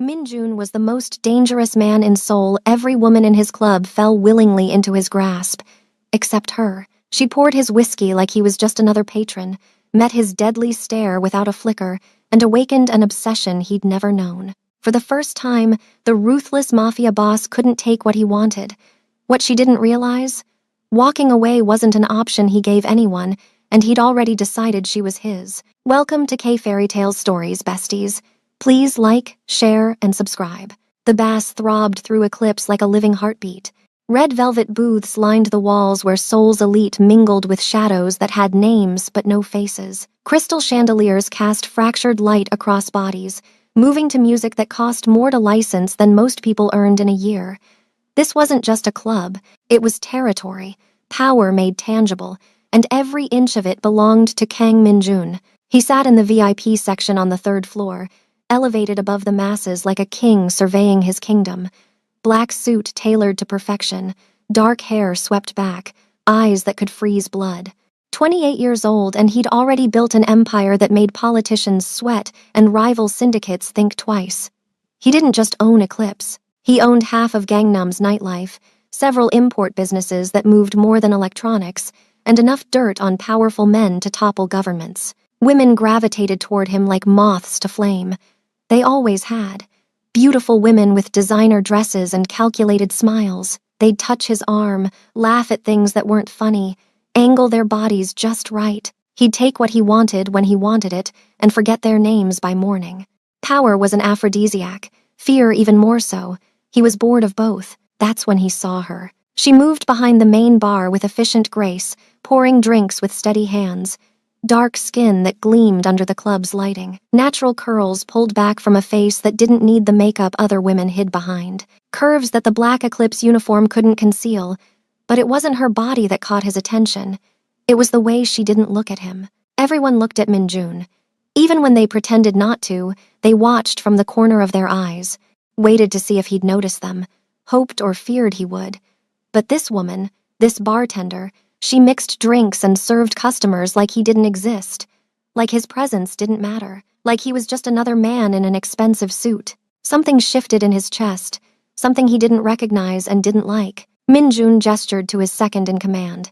Minjun was the most dangerous man in Seoul. Every woman in his club fell willingly into his grasp. Except her. She poured his whiskey like he was just another patron, met his deadly stare without a flicker, and awakened an obsession he'd never known. For the first time, the ruthless mafia boss couldn't take what he wanted. What she didn't realize? Walking away wasn't an option he gave anyone, and he'd already decided she was his. Welcome to K Fairy Tales Stories, besties. Please like, share, and subscribe. The bass throbbed through Eclipse like a living heartbeat. Red velvet booths lined the walls where Seoul's elite mingled with shadows that had names but no faces. Crystal chandeliers cast fractured light across bodies, moving to music that cost more to license than most people earned in a year. This wasn't just a club, it was territory, power made tangible, and every inch of it belonged to Kang Minjun. He sat in the VIP section on the third floor, elevated above the masses like a king surveying his kingdom. Black suit tailored to perfection, dark hair swept back, eyes that could freeze blood. 28 years old, and he'd already built an empire that made politicians sweat and rival syndicates think twice. He didn't just own Eclipse. He owned half of Gangnam's nightlife, several import businesses that moved more than electronics, and enough dirt on powerful men to topple governments. Women gravitated toward him like moths to flame. They always had. Beautiful women with designer dresses and calculated smiles. They'd touch his arm, laugh at things that weren't funny, angle their bodies just right. He'd take what he wanted when he wanted it and forget their names by morning. Power was an aphrodisiac, fear even more so. He was bored of both. That's when he saw her. She moved behind the main bar with efficient grace, pouring drinks with steady hands. Dark skin that gleamed under the club's lighting. Natural curls pulled back from a face that didn't need the makeup other women hid behind. Curves that the black Eclipse uniform couldn't conceal. But it wasn't her body that caught his attention. It was the way she didn't look at him. Everyone looked at Minjun. Even when they pretended not to, they watched from the corner of their eyes, waited to see if he'd notice them, hoped or feared he would. But this woman, this bartender, she mixed drinks and served customers like he didn't exist, like his presence didn't matter, like he was just another man in an expensive suit. Something shifted in his chest, something he didn't recognize and didn't like. Minjun gestured to his second in command.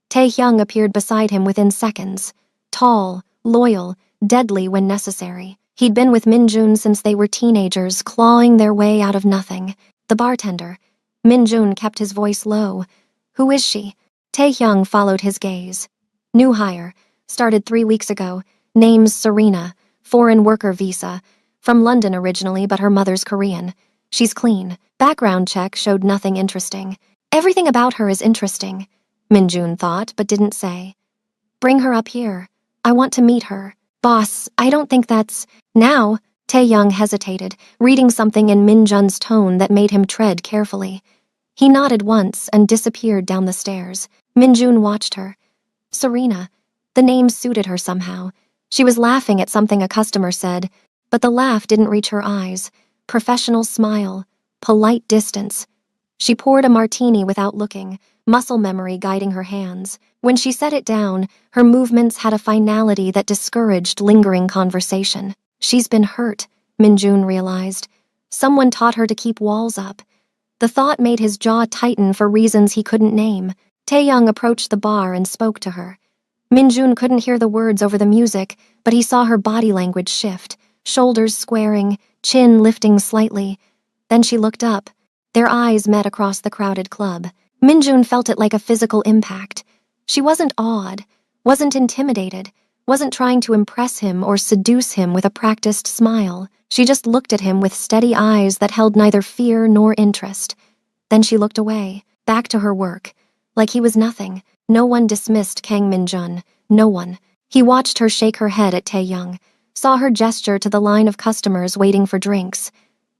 Taehyung appeared beside him within seconds, tall, loyal, deadly when necessary. He'd been with Minjun since they were teenagers, clawing their way out of nothing. The bartender. Minjun kept his voice low. Who is she? Taehyung followed his gaze. New hire. Started 3 weeks ago. Name's Serena. Foreign worker visa. From London originally, but her mother's Korean. She's clean. Background check showed nothing interesting. Everything about her is interesting, Minjun thought, but didn't say. Bring her up here. I want to meet her. Boss, I don't think that's... Now, Taehyung hesitated, reading something in Minjun's tone that made him tread carefully. He nodded once and disappeared down the stairs. Minjun watched her. Serena. The name suited her somehow. She was laughing at something a customer said, but the laugh didn't reach her eyes. Professional smile. Polite distance. She poured a martini without looking, muscle memory guiding her hands. When she set it down, her movements had a finality that discouraged lingering conversation. She's been hurt, Minjun realized. Someone taught her to keep walls up. The thought made his jaw tighten for reasons he couldn't name. Taehyung approached the bar and spoke to her. Minjun couldn't hear the words over the music, but he saw her body language shift, shoulders squaring, chin lifting slightly. Then she looked up. Their eyes met across the crowded club. Minjun felt it like a physical impact. She wasn't awed, wasn't intimidated, wasn't trying to impress him or seduce him with a practiced smile. She just looked at him with steady eyes that held neither fear nor interest. Then she looked away, back to her work, like he was nothing. No one dismissed Kang Minjun, no one. He watched her shake her head at Taehyung, saw her gesture to the line of customers waiting for drinks.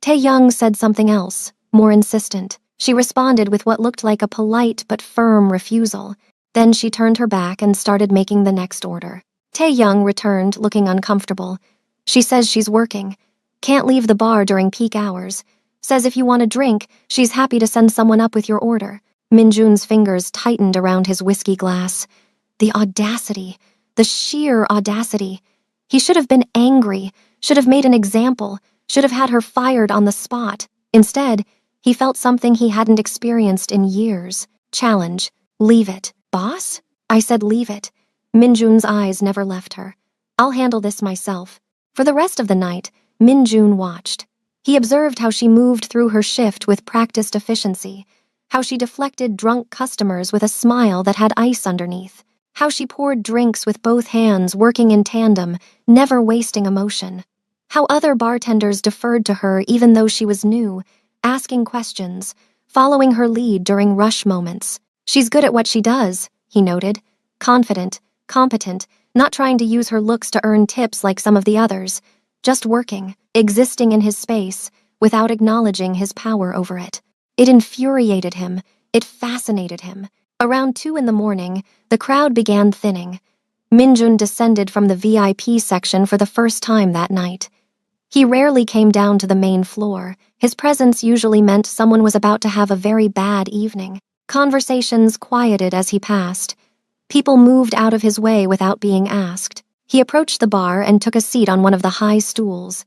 Taehyung said something else, more insistent. She responded with what looked like a polite but firm refusal. Then she turned her back and started making the next order. Taehyung returned, looking uncomfortable. She says she's working. Can't leave the bar during peak hours. Says if you want a drink, she's happy to send someone up with your order. Minjun's fingers tightened around his whiskey glass. The audacity. The sheer audacity. He should have been angry, should have made an example, should have had her fired on the spot. Instead, he felt something he hadn't experienced in years. Challenge. Leave it. Boss? I said leave it. Minjun's eyes never left her. I'll handle this myself. For the rest of the night, Minjun watched. He observed how she moved through her shift with practiced efficiency, how she deflected drunk customers with a smile that had ice underneath, how she poured drinks with both hands working in tandem, never wasting emotion, how other bartenders deferred to her even though she was new, asking questions, following her lead during rush moments. She's good at what she does, he noted, confident, competent, not trying to use her looks to earn tips like some of the others, just working, existing in his space, without acknowledging his power over it. It infuriated him. It fascinated him. Around 2 a.m, the crowd began thinning. Minjun descended from the VIP section for the first time that night. He rarely came down to the main floor. His presence usually meant someone was about to have a very bad evening. Conversations quieted as he passed. People moved out of his way without being asked. He approached the bar and took a seat on one of the high stools.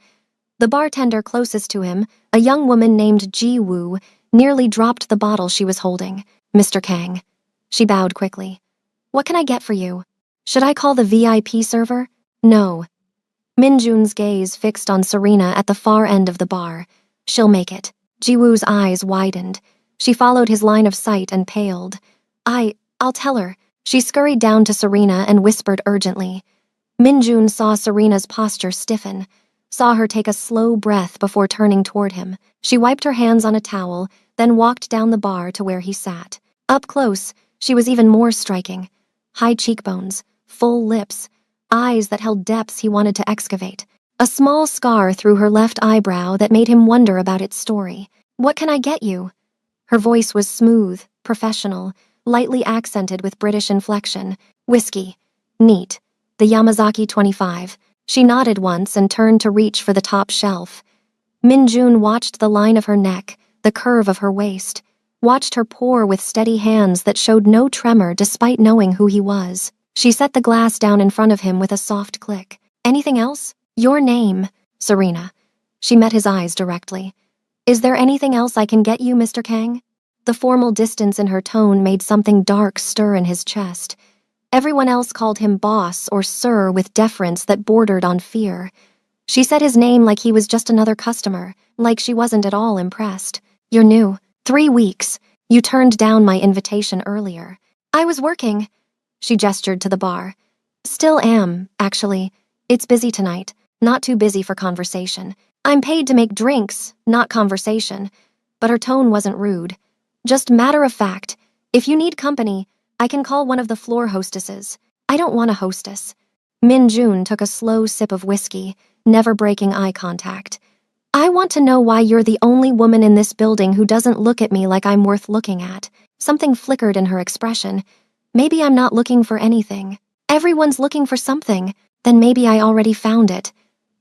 The bartender closest to him, a young woman named Ji Woo, nearly dropped the bottle she was holding. Mr. Kang. She bowed quickly. What can I get for you? Should I call the VIP server? No. Minjun's gaze fixed on Serena at the far end of the bar. She'll make it. Ji Woo's eyes widened. She followed his line of sight and paled. I'll tell her. She scurried down to Serena and whispered urgently. Minjun saw Serena's posture stiffen, saw her take a slow breath before turning toward him. She wiped her hands on a towel, then walked down the bar to where he sat. Up close, she was even more striking. High cheekbones, full lips, eyes that held depths he wanted to excavate. A small scar through her left eyebrow that made him wonder about its story. What can I get you? Her voice was smooth, professional, lightly accented with British inflection. Whiskey. Neat. The Yamazaki 25. She nodded once and turned to reach for the top shelf. Minjun watched the line of her neck, the curve of her waist, watched her pour with steady hands that showed no tremor despite knowing who he was. She set the glass down in front of him with a soft click. Anything else? Your name, Serena. She met his eyes directly. Is there anything else I can get you, Mr. Kang? The formal distance in her tone made something dark stir in his chest. Everyone else called him boss or sir with deference that bordered on fear. She said his name like he was just another customer, like she wasn't at all impressed. You're new. 3 weeks. You turned down my invitation earlier. I was working. She gestured to the bar. Still am, actually. It's busy tonight. Not too busy for conversation. I'm paid to make drinks, not conversation. But her tone wasn't rude. Just matter of fact. If you need company, I can call one of the floor hostesses. I don't want a hostess. Minjun took a slow sip of whiskey, never breaking eye contact. I want to know why you're the only woman in this building who doesn't look at me like I'm worth looking at. Something flickered in her expression. Maybe I'm not looking for anything. Everyone's looking for something. Then maybe I already found it.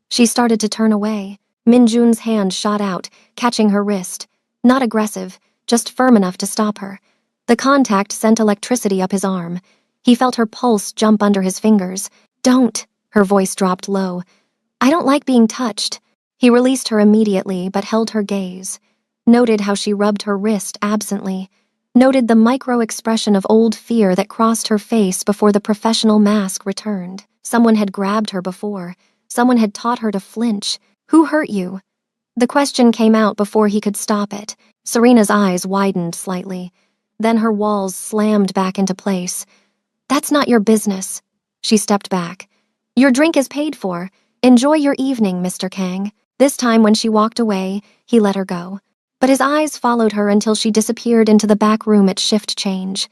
She started to turn away. Minjun's hand shot out, catching her wrist. Not aggressive, just firm enough to stop her. The contact sent electricity up his arm. He felt her pulse jump under his fingers. Don't, her voice dropped low. I don't like being touched. He released her immediately, but held her gaze. Noted how she rubbed her wrist absently. Noted the micro-expression of old fear that crossed her face before the professional mask returned. Someone had grabbed her before. Someone had taught her to flinch. Who hurt you? The question came out before he could stop it. Serena's eyes widened slightly. Then her walls slammed back into place. That's not your business. She stepped back. Your drink is paid for. Enjoy your evening, Mr. Kang. This time when she walked away, he let her go. But his eyes followed her until she disappeared into the back room at shift change.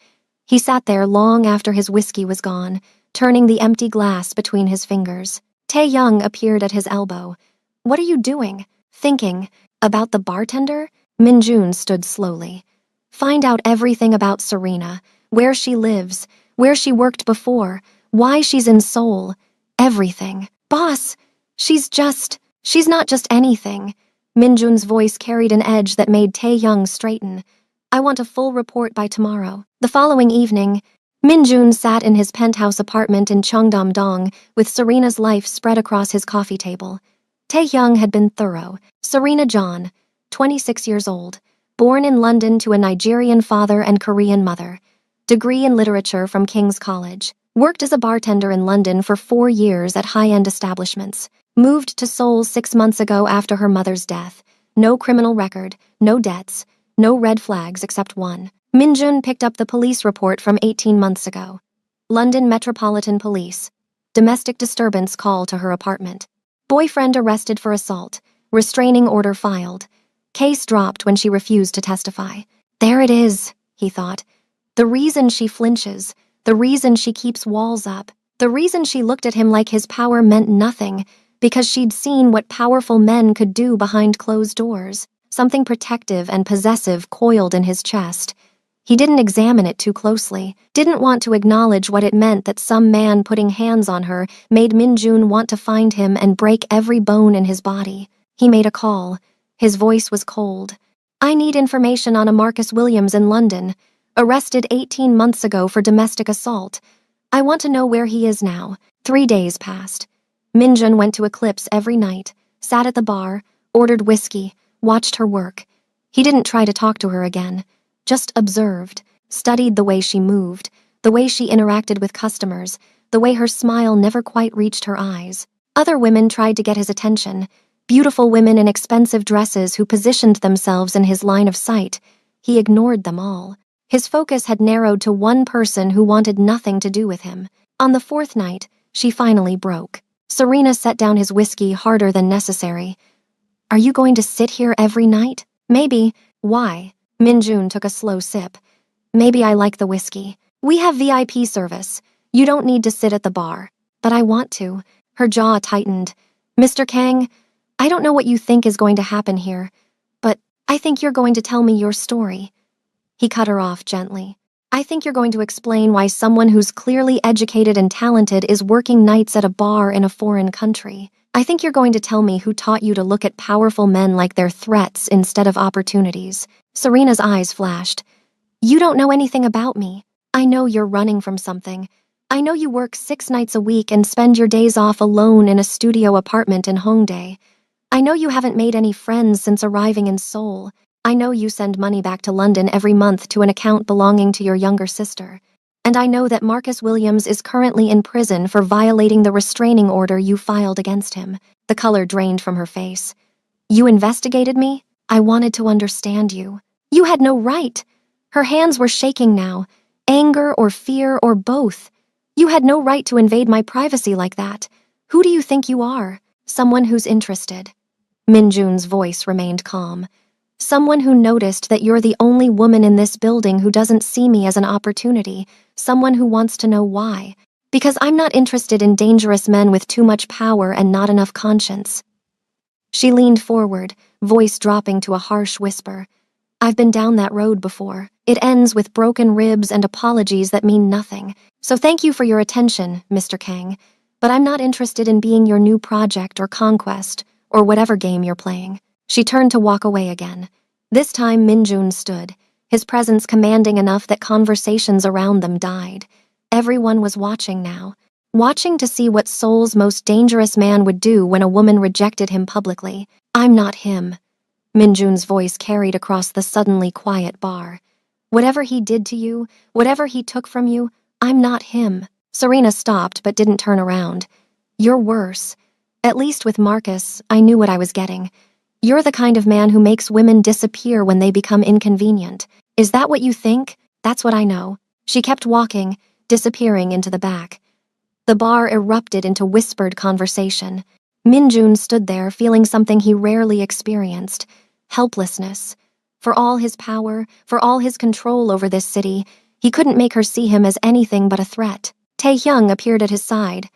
He sat there long after his whiskey was gone, turning the empty glass between his fingers. Tae-young appeared at his elbow. What are you doing? Thinking. About the bartender? Minjun stood slowly. Find out everything about Serena, where she lives, where she worked before, why she's in Seoul. Everything. Boss, she's not just anything. Minjun's voice carried an edge that made Tae-young straighten. I want a full report by tomorrow. The following evening, Minjun sat in his penthouse apartment in Cheongdam-dong with Serena's life spread across his coffee table. Taehyung had been thorough. Serena John, 26 years old, born in London to a Nigerian father and Korean mother. Degree in literature from King's College. Worked as a bartender in London for 4 years at high-end establishments. Moved to Seoul 6 months ago after her mother's death. No criminal record, no debts, no red flags except one. Minjun picked up the police report from 18 months ago. London Metropolitan Police. Domestic disturbance call to her apartment. Boyfriend arrested for assault. Restraining order filed. Case dropped when she refused to testify. There it is, he thought. The reason she flinches, the reason she keeps walls up, the reason she looked at him like his power meant nothing, because she'd seen what powerful men could do behind closed doors. Something protective and possessive coiled in his chest. He didn't examine it too closely, didn't want to acknowledge what it meant that some man putting hands on her made Minjun want to find him and break every bone in his body. He made a call. His voice was cold. I need information on a Marcus Williams in London, arrested 18 months ago for domestic assault. I want to know where he is now. 3 days passed. Minjun went to Eclipse every night, sat at the bar, ordered whiskey, watched her work. He didn't try to talk to her again, just observed, studied the way she moved, the way she interacted with customers, the way her smile never quite reached her eyes. Other women tried to get his attention, beautiful women in expensive dresses who positioned themselves in his line of sight. He ignored them all. His focus had narrowed to one person who wanted nothing to do with him. On the 4th night, she finally broke. Serena set down his whiskey harder than necessary. Are you going to sit here every night? Maybe. Why? Minjun took a slow sip. Maybe I like the whiskey. We have VIP service. You don't need to sit at the bar. But I want to. Her jaw tightened. Mr. Kang, I don't know what you think is going to happen here, but I think you're going to tell me your story. He cut her off gently. I think you're going to explain why someone who's clearly educated and talented is working nights at a bar in a foreign country. I think you're going to tell me who taught you to look at powerful men like they're threats instead of opportunities. Serena's eyes flashed. You don't know anything about me. I know you're running from something. I know you work 6 nights a week and spend your days off alone in a studio apartment in Hongdae. I know you haven't made any friends since arriving in Seoul. I know you send money back to London every month to an account belonging to your younger sister. And I know that Marcus Williams is currently in prison for violating the restraining order you filed against him. The color drained from her face. You investigated me? I wanted to understand you. You had no right. Her hands were shaking now. Anger or fear or both. You had no right to invade my privacy like that. Who do you think you are? Someone who's interested. Minjun's voice remained calm. Someone who noticed that you're the only woman in this building who doesn't see me as an opportunity. Someone who wants to know why. Because I'm not interested in dangerous men with too much power and not enough conscience. She leaned forward, voice dropping to a harsh whisper. I've been down that road before. It ends with broken ribs and apologies that mean nothing. So thank you for your attention, Mr. Kang. But I'm not interested in being your new project or conquest, or whatever game you're playing. She turned to walk away again. This time Minjun stood, his presence commanding enough that conversations around them died. Everyone was watching now, watching to see what Seoul's most dangerous man would do when a woman rejected him publicly. I'm not him. Minjun's voice carried across the suddenly quiet bar. Whatever he did to you, whatever he took from you, I'm not him. Serena stopped but didn't turn around. You're worse. At least with Marcus, I knew what I was getting. You're the kind of man who makes women disappear when they become inconvenient. Is that what you think? That's what I know. She kept walking, disappearing into the back. The bar erupted into whispered conversation. Minjun stood there feeling something he rarely experienced. Helplessness. For all his power, for all his control over this city, he couldn't make her see him as anything but a threat. Taehyung appeared at his side.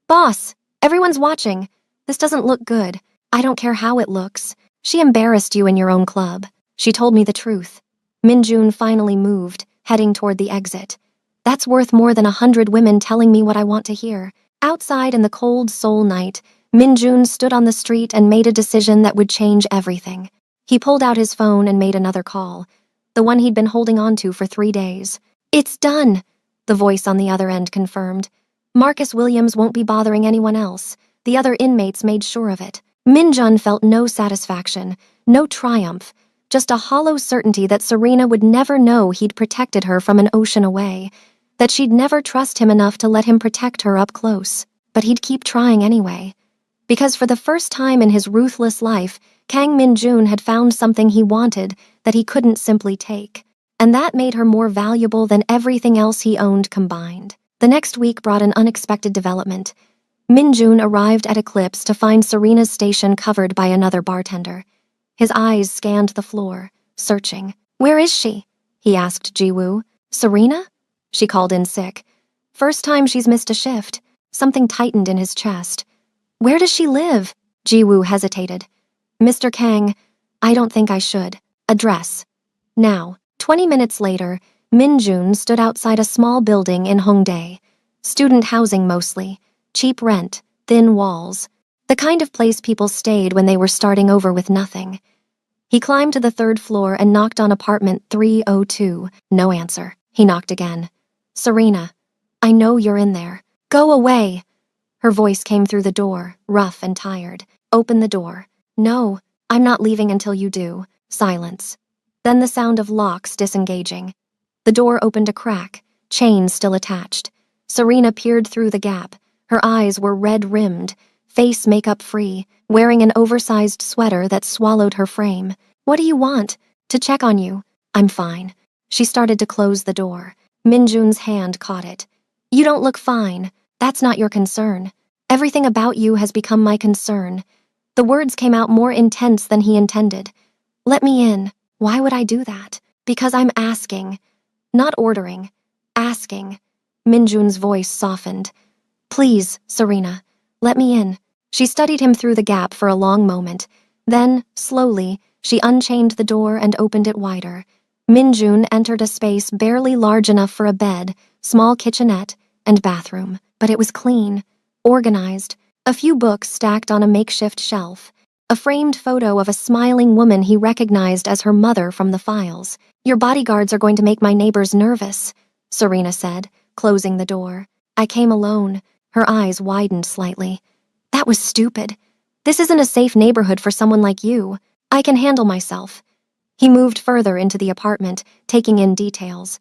Boss, everyone's watching. This doesn't look good. I don't care how it looks. She embarrassed you in your own club. She told me the truth. Minjun finally moved, heading toward the exit. That's worth more than 100 women telling me what I want to hear. Outside in the cold Seoul night, Minjun stood on the street and made a decision that would change everything. He pulled out his phone and made another call, the one he'd been holding on to for 3 days. It's done, the voice on the other end confirmed. Marcus Williams won't be bothering anyone else. The other inmates made sure of it. Minjun felt no satisfaction, no triumph, just a hollow certainty that Serena would never know he'd protected her from an ocean away, that she'd never trust him enough to let him protect her up close. But he'd keep trying anyway. Because for the first time in his ruthless life, Kang Minjun had found something he wanted that he couldn't simply take. And that made her more valuable than everything else he owned combined. The next week brought an unexpected development. Minjun arrived at Eclipse to find Serena's station covered by another bartender. His eyes scanned the floor, searching. "Where is she?" he asked Jiwoo. "Serena?" She called in sick. "First time she's missed a shift." Something tightened in his chest. "Where does she live?" Jiwoo hesitated. "Mr. Kang, I don't think I should. Address." Now, 20 minutes later, Minjun stood outside a small building in Hongdae. Student housing mostly. Cheap rent, thin walls. The kind of place people stayed when they were starting over with nothing. He climbed to the third floor and knocked on apartment 302. No answer. He knocked again. "Serena, I know you're in there. Go away." Her voice came through the door, rough and tired. "Open the door." "No, I'm not leaving until you do." Silence. Then the sound of locks disengaging. The door opened a crack, chain still attached. Serena peered through the gap. Her eyes were red-rimmed, face makeup-free, wearing an oversized sweater that swallowed her frame. "What do you want?" "To check on you." "I'm fine." She started to close the door. Minjun's hand caught it. "You don't look fine. That's not your concern. Everything about you has become my concern." The words came out more intense than he intended. "Let me in." "Why would I do that?" "Because I'm asking." Not ordering. Asking. Minjun's voice softened. "Please, Serena, let me in." She studied him through the gap for a long moment. Then, slowly, she unchained the door and opened it wider. Minjun entered a space barely large enough for a bed, small kitchenette, and bathroom. But it was clean, organized, a few books stacked on a makeshift shelf, a framed photo of a smiling woman he recognized as her mother from the files. "Your bodyguards are going to make my neighbors nervous," Serena said, closing the door. "I came alone." Her eyes widened slightly. "That was stupid. This isn't a safe neighborhood for someone like you. I can handle myself." He moved further into the apartment, taking in details.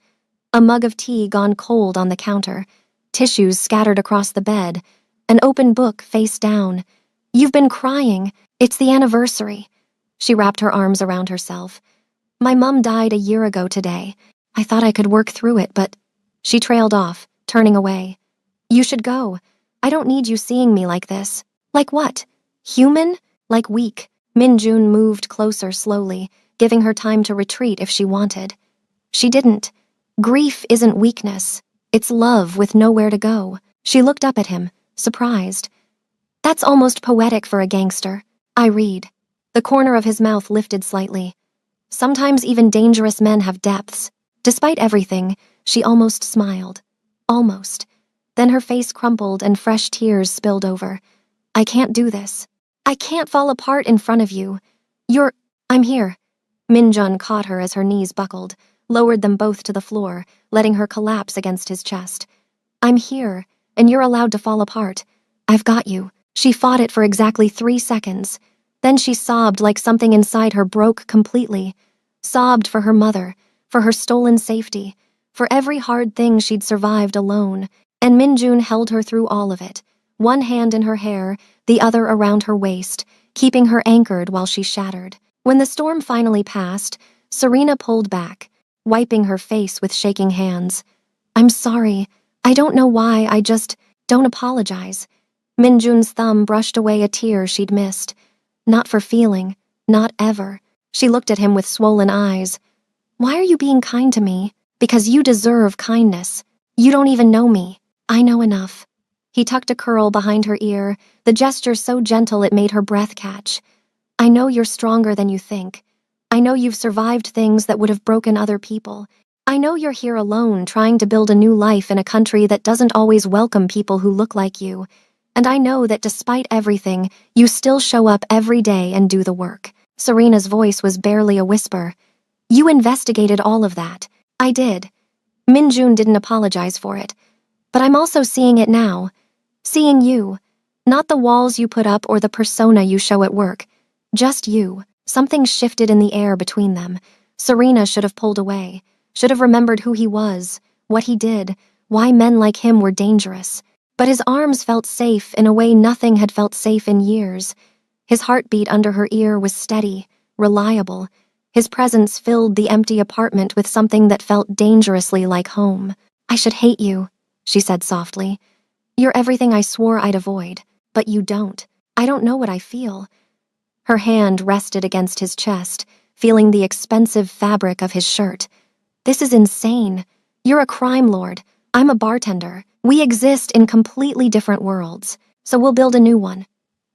A mug of tea gone cold on the counter, tissues scattered across the bed, an open book face down. "You've been crying. It's the anniversary." She wrapped her arms around herself. "My mom died a year ago today. I thought I could work through it, but..." She trailed off, turning away. "You should go. I don't need you seeing me like this." "Like what? Human? Like weak?" Minjun moved closer slowly, giving her time to retreat if she wanted. She didn't. Grief isn't weakness. It's love with nowhere to go. She looked up at him, surprised. "That's almost poetic for a gangster." "I read." The corner of his mouth lifted slightly. "Sometimes even dangerous men have depths." Despite everything, she almost smiled. Almost. Then her face crumpled and fresh tears spilled over. "I can't do this. I can't fall apart in front of you. I'm here." Minjun caught her as her knees buckled, lowered them both to the floor, letting her collapse against his chest. "I'm here, and you're allowed to fall apart. I've got you." She fought it for exactly 3 seconds. Then she sobbed like something inside her broke completely. Sobbed for her mother, for her stolen safety, for every hard thing she'd survived alone. And Minjun held her through all of it, one hand in her hair, the other around her waist, keeping her anchored while she shattered. When the storm finally passed, Serena pulled back, wiping her face with shaking hands. "I'm sorry. I don't know why. Don't apologize." Minjun's thumb brushed away a tear she'd missed. "Not for feeling. Not ever." She looked at him with swollen eyes. "Why are you being kind to me?" "Because you deserve kindness. You don't even know me." "I know enough." He tucked a curl behind her ear, the gesture so gentle it made her breath catch. "I know you're stronger than you think. I know you've survived things that would have broken other people. I know you're here alone trying to build a new life in a country that doesn't always welcome people who look like you. And I know that despite everything, you still show up every day and do the work." Serena's voice was barely a whisper. "You investigated all of that." "I did." Minjun didn't apologize for it. "But I'm also seeing it now. Seeing you. Not the walls you put up or the persona you show at work. Just you. Something shifted in the air between them. Serena should have pulled away, should have remembered who he was, what he did, why men like him were dangerous. But his arms felt safe in a way nothing had felt safe in years. His heartbeat under her ear was steady, reliable. His presence filled the empty apartment with something that felt dangerously like home. "I should hate you," she said softly. "You're everything I swore I'd avoid, but you don't. I don't know what I feel." Her hand rested against his chest, feeling the expensive fabric of his shirt. "This is insane. You're a crime lord. I'm a bartender. We exist in completely different worlds, so we'll build a new one."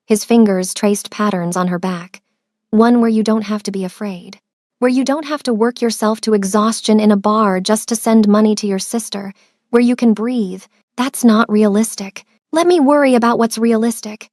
His fingers traced patterns on her back. "One where you don't have to be afraid. Where you don't have to work yourself to exhaustion in a bar just to send money to your sister. Where you can breathe. That's not realistic. Let me worry about what's realistic."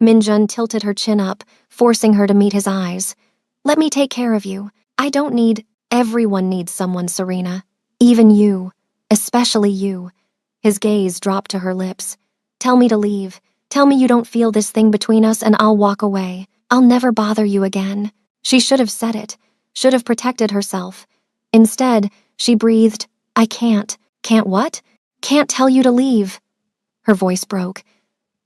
Minjun tilted her chin up, forcing her to meet his eyes. "Let me take care of you. I don't need— Everyone needs someone, Serena. Even you. Especially you." His gaze dropped to her lips. "Tell me to leave. Tell me you don't feel this thing between us and I'll walk away. I'll never bother you again." She should have said it. Should have protected herself. Instead, she breathed, "I can't." "Can't what?" "Can't tell you to leave." Her voice broke.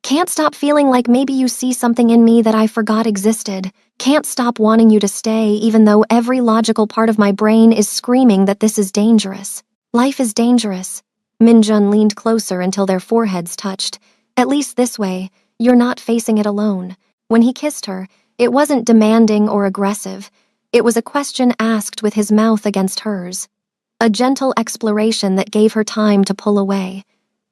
"Can't stop feeling like maybe you see something in me that I forgot existed. Can't stop wanting you to stay even though every logical part of my brain is screaming that this is dangerous. Life is dangerous." Minjun leaned closer until their foreheads touched. "At least this way, you're not facing it alone." When he kissed her, it wasn't demanding or aggressive. It was a question asked with his mouth against hers. A gentle exploration that gave her time to pull away.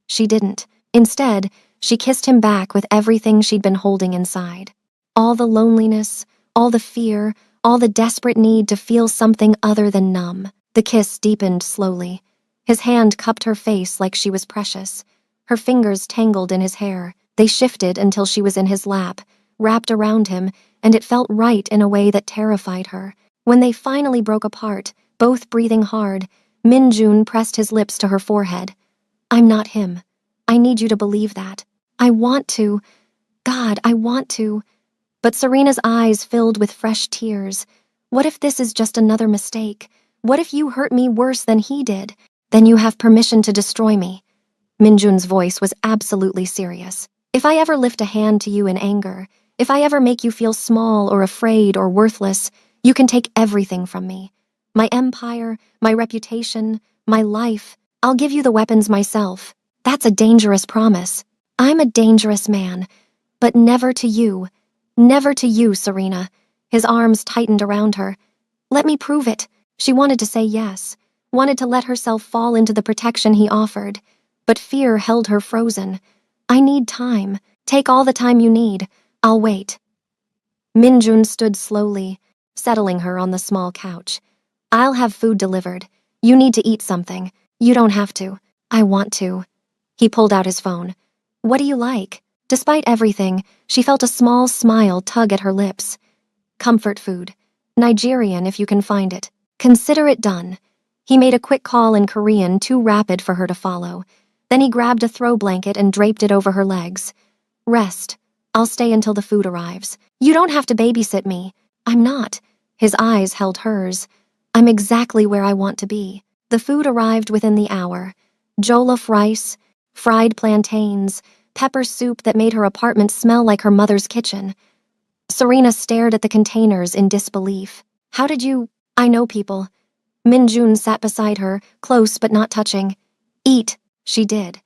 She didn't. Instead, she kissed him back with everything she'd been holding inside. All the loneliness, all the fear, all the desperate need to feel something other than numb. The kiss deepened slowly. His hand cupped her face like she was precious. Her fingers tangled in his hair. They shifted until she was in his lap, wrapped around him, and it felt right in a way that terrified her. When they finally broke apart, both breathing hard, Minjun pressed his lips to her forehead. "I'm not him. I need you to believe that. I want to. God, I want to." But Serena's eyes filled with fresh tears. "What if this is just another mistake? What if you hurt me worse than he did? Then you have permission to destroy me." Minjun's voice was absolutely serious. "If I ever lift a hand to you in anger, if I ever make you feel small or afraid or worthless, you can take everything from me. My empire, my reputation, my life. I'll give you the weapons myself. That's a dangerous promise. I'm a dangerous man, but never to you. Never to you, Serena." His arms tightened around her. "Let me prove it." She wanted to say yes, wanted to let herself fall into the protection he offered, but fear held her frozen. "I need time. Take all the time you need. I'll wait." Minjun stood slowly, settling her on the small couch. "I'll have food delivered. You need to eat something. You don't have to. I want to." He pulled out his phone. "What do you like?" Despite everything, she felt a small smile tug at her lips. "Comfort food. Nigerian if you can find it. Consider it done." He made a quick call in Korean, too rapid for her to follow. Then he grabbed a throw blanket and draped it over her legs. "Rest. I'll stay until the food arrives. You don't have to babysit me." "I'm not." His eyes held hers. "I'm exactly where I want to be." The food arrived within the hour. Jollof rice, fried plantains, pepper soup that made her apartment smell like her mother's kitchen. Serena stared at the containers in disbelief. "How did you— I know people." Minjun sat beside her, close but not touching. "Eat." She did.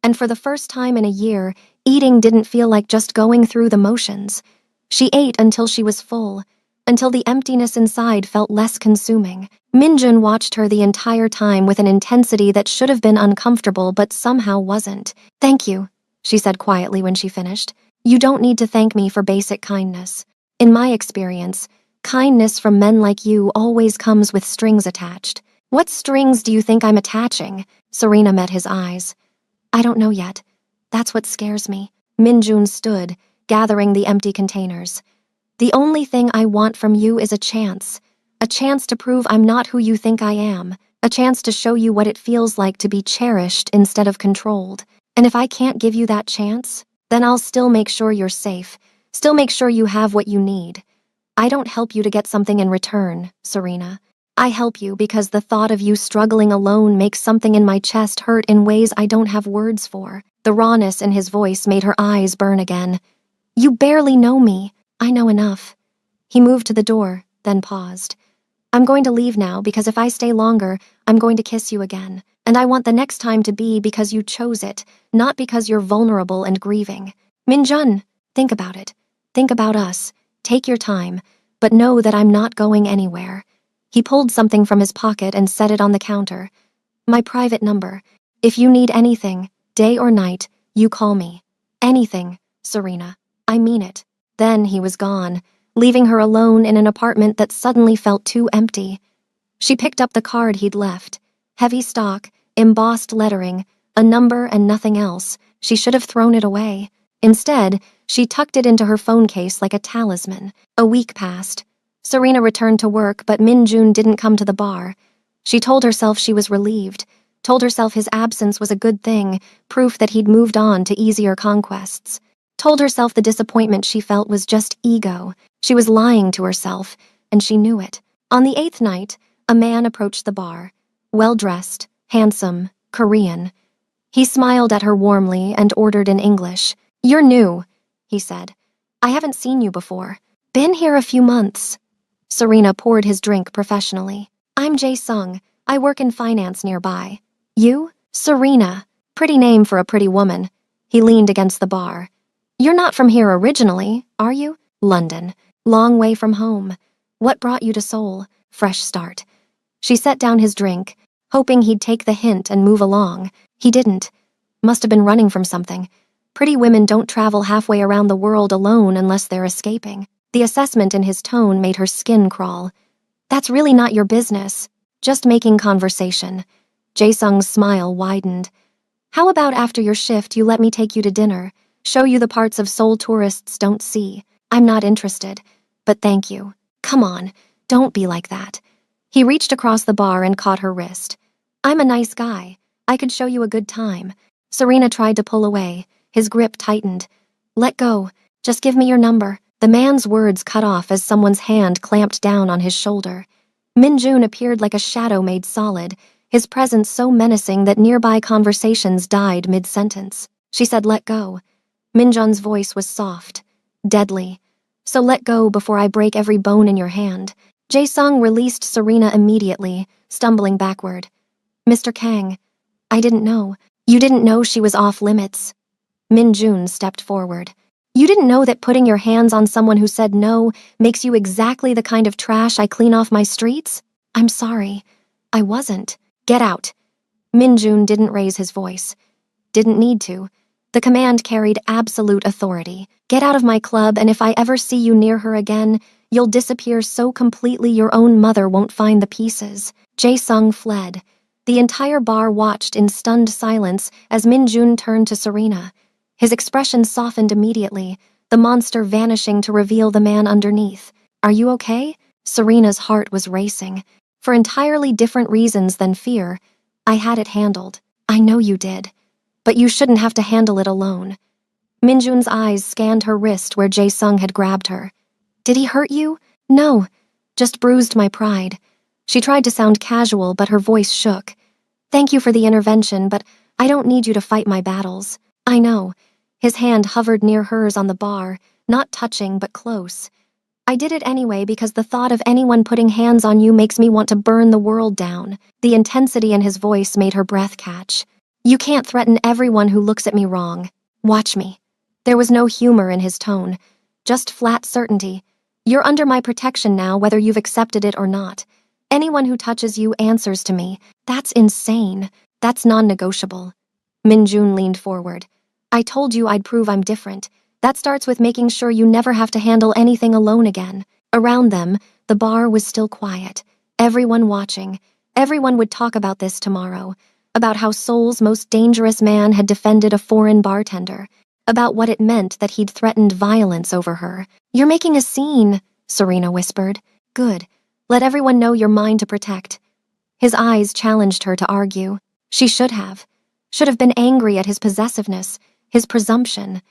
And for the first time in a year, eating didn't feel like just going through the motions. She ate until she was full, until the emptiness inside felt less consuming. Minjun watched her the entire time with an intensity that should have been uncomfortable but somehow wasn't. "Thank you," she said quietly when she finished. "You don't need to thank me for basic kindness. In my experience, kindness from men like you always comes with strings attached." "What strings do you think I'm attaching?" Serena met his eyes. "I don't know yet. That's what scares me." Minjun stood, gathering the empty containers. "The only thing I want from you is a chance to prove I'm not who you think I am, a chance to show you what it feels like to be cherished instead of controlled. And if I can't give you that chance, then I'll still make sure you're safe, still make sure you have what you need. I don't help you to get something in return, Serena. I help you because the thought of you struggling alone makes something in my chest hurt in ways I don't have words for. The rawness in his voice made her eyes burn again. You barely know me. I know enough. He moved to the door, then paused. I'm going to leave now because if I stay longer, I'm going to kiss you again. And I want the next time to be because you chose it, not because you're vulnerable and grieving. Minjun, think about it. Think about us. Take your time, but know that I'm not going anywhere. He pulled something from his pocket and set it on the counter. My private number. If you need anything, day or night, you call me. Anything, Serena. I mean it. Then he was gone, leaving her alone in an apartment that suddenly felt too empty. She picked up the card he'd left. Heavy stock, embossed lettering, a number and nothing else. She should have thrown it away. Instead, she tucked it into her phone case like a talisman. A week passed. Serena returned to work, but Minjun didn't come to the bar. She told herself she was relieved, told herself his absence was a good thing, proof that he'd moved on to easier conquests. Told herself the disappointment she felt was just ego. She was lying to herself, and she knew it. On the 8th night, a man approached the bar. Well-dressed, handsome, Korean. He smiled at her warmly and ordered in English. You're new, he said. I haven't seen you before. Been here a few months. Serena poured his drink professionally. I'm Jae Sung. I work in finance nearby. You? Serena. Pretty name for a pretty woman. He leaned against the bar. You're not from here originally, are you? London. Long way from home. What brought you to Seoul? Fresh start. She set down his drink, hoping he'd take the hint and move along. He didn't. Must have been running from something. Pretty women don't travel halfway around the world alone unless they're escaping. The assessment in his tone made her skin crawl. That's really not your business. Just making conversation. Jae-sung's smile widened. How about after your shift you let me take you to dinner? Show you the parts of Seoul tourists don't see. I'm not interested. But thank you. Come on, don't be like that. He reached across the bar and caught her wrist. I'm a nice guy. I could show you a good time. Serena tried to pull away. His grip tightened. Let go. Just give me your number. The man's words cut off as someone's hand clamped down on his shoulder. Minjun appeared like a shadow made solid, his presence so menacing that nearby conversations died mid-sentence. She said, let go. Minjun's voice was soft, deadly. So let go before I break every bone in your hand. Jae-sung released Serena immediately, stumbling backward. Mr. Kang, I didn't know. You didn't know she was off limits. Minjun stepped forward. You didn't know that putting your hands on someone who said no makes you exactly the kind of trash I clean off my streets? I'm sorry. I wasn't. Get out. Minjun didn't raise his voice. Didn't need to. The command carried absolute authority. Get out of my club, and if I ever see you near her again, you'll disappear so completely your own mother won't find the pieces. Jae-sung fled. The entire bar watched in stunned silence as Minjun turned to Serena. His expression softened immediately, the monster vanishing to reveal the man underneath. Are you okay? Serena's heart was racing. For entirely different reasons than fear, I had it handled. I know you did. But you shouldn't have to handle it alone. Minjun's eyes scanned her wrist where Jae-sung had grabbed her. Did he hurt you? No, just bruised my pride. She tried to sound casual, but her voice shook. Thank you for the intervention, but I don't need you to fight my battles. I know. His hand hovered near hers on the bar, not touching but close. I did it anyway because the thought of anyone putting hands on you makes me want to burn the world down. The intensity in his voice made her breath catch. You can't threaten everyone who looks at me wrong. Watch me. There was no humor in his tone, just flat certainty. You're under my protection now, whether you've accepted it or not. Anyone who touches you answers to me. That's insane. That's non-negotiable. Minjun leaned forward. I told you I'd prove I'm different. That starts with making sure you never have to handle anything alone again. Around them, the bar was still quiet. Everyone watching. Everyone would talk about this tomorrow. About how Seoul's most dangerous man had defended a foreign bartender. About what it meant that he'd threatened violence over her. You're making a scene, Serena whispered. Good. Let everyone know you're mine to protect. His eyes challenged her to argue. She should have. Should have been angry at his possessiveness, his presumption.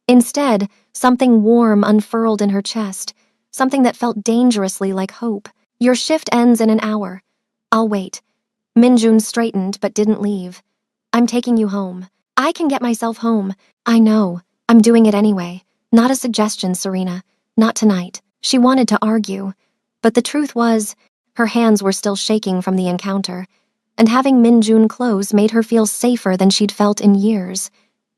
Instead, something warm unfurled in her chest, something that felt dangerously like hope. Your shift ends in an hour. I'll wait. Minjun straightened but didn't leave. I'm taking you home. I can get myself home. I know. I'm doing it anyway. Not a suggestion, Serena. Not tonight. She wanted to argue. But the truth was, her hands were still shaking from the encounter, and having Minjun close made her feel safer than she'd felt in years.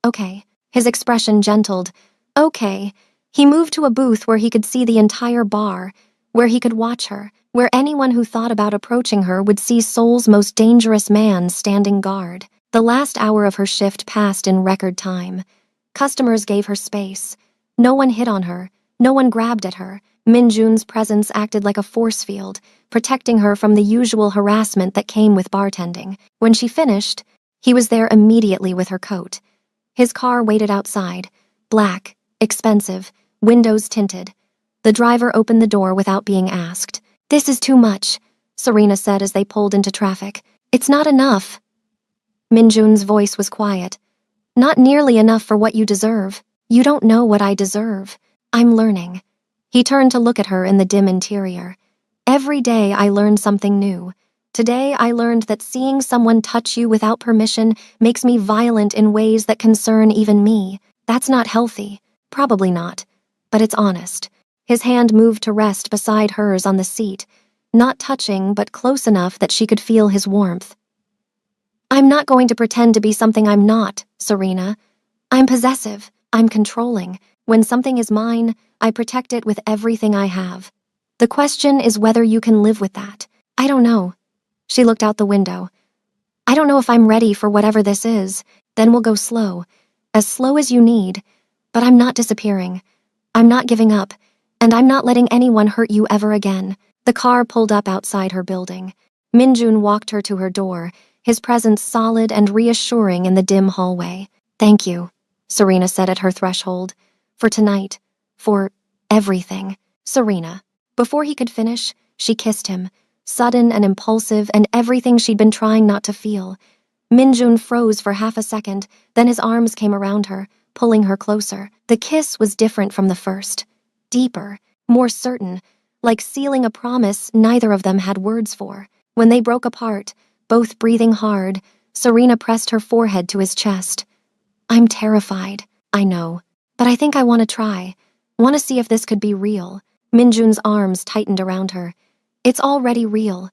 Okay. His expression gentled. Okay. He moved to a booth where he could see the entire bar, where he could watch her, where anyone who thought about approaching her would see Seoul's most dangerous man standing guard. The last hour of her shift passed in record time. Customers gave her space. No one hit on her. No one grabbed at her. Minjun's presence acted like a force field, protecting her from the usual harassment that came with bartending. When she finished, he was there immediately with her coat. His car waited outside, black, expensive, windows tinted. The driver opened the door without being asked. "This is too much," Serena said as they pulled into traffic. "It's not enough." Minjun's voice was quiet. "Not nearly enough for what you deserve. You don't know what I deserve. I'm learning." He turned to look at her in the dim interior. "Every day I learn something new. Today I learned that seeing someone touch you without permission makes me violent in ways that concern even me. That's not healthy. Probably not. But it's honest." His hand moved to rest beside hers on the seat, not touching but close enough that she could feel his warmth. "I'm not going to pretend to be something I'm not, Serena. I'm possessive. I'm controlling. When something is mine, I protect it with everything I have. The question is whether you can live with that. I don't know." She looked out the window. "I don't know if I'm ready for whatever this is. Then we'll go slow. As slow as you need. But I'm not disappearing. I'm not giving up. And I'm not letting anyone hurt you ever again." The car pulled up outside her building. Minjun walked her to her door, his presence solid and reassuring in the dim hallway. "Thank you," Serena said at her threshold. "For tonight. For everything. Serena." Before he could finish, she kissed him, sudden and impulsive and everything she'd been trying not to feel. Minjun froze for half a second, then his arms came around her, pulling her closer. The kiss was different from the first. Deeper, more certain, like sealing a promise neither of them had words for. When they broke apart, both breathing hard, Serena pressed her forehead to his chest. "I'm terrified, I know, but I think I want to try. Want to see if this could be real." Minjun's arms tightened around her. "It's already real.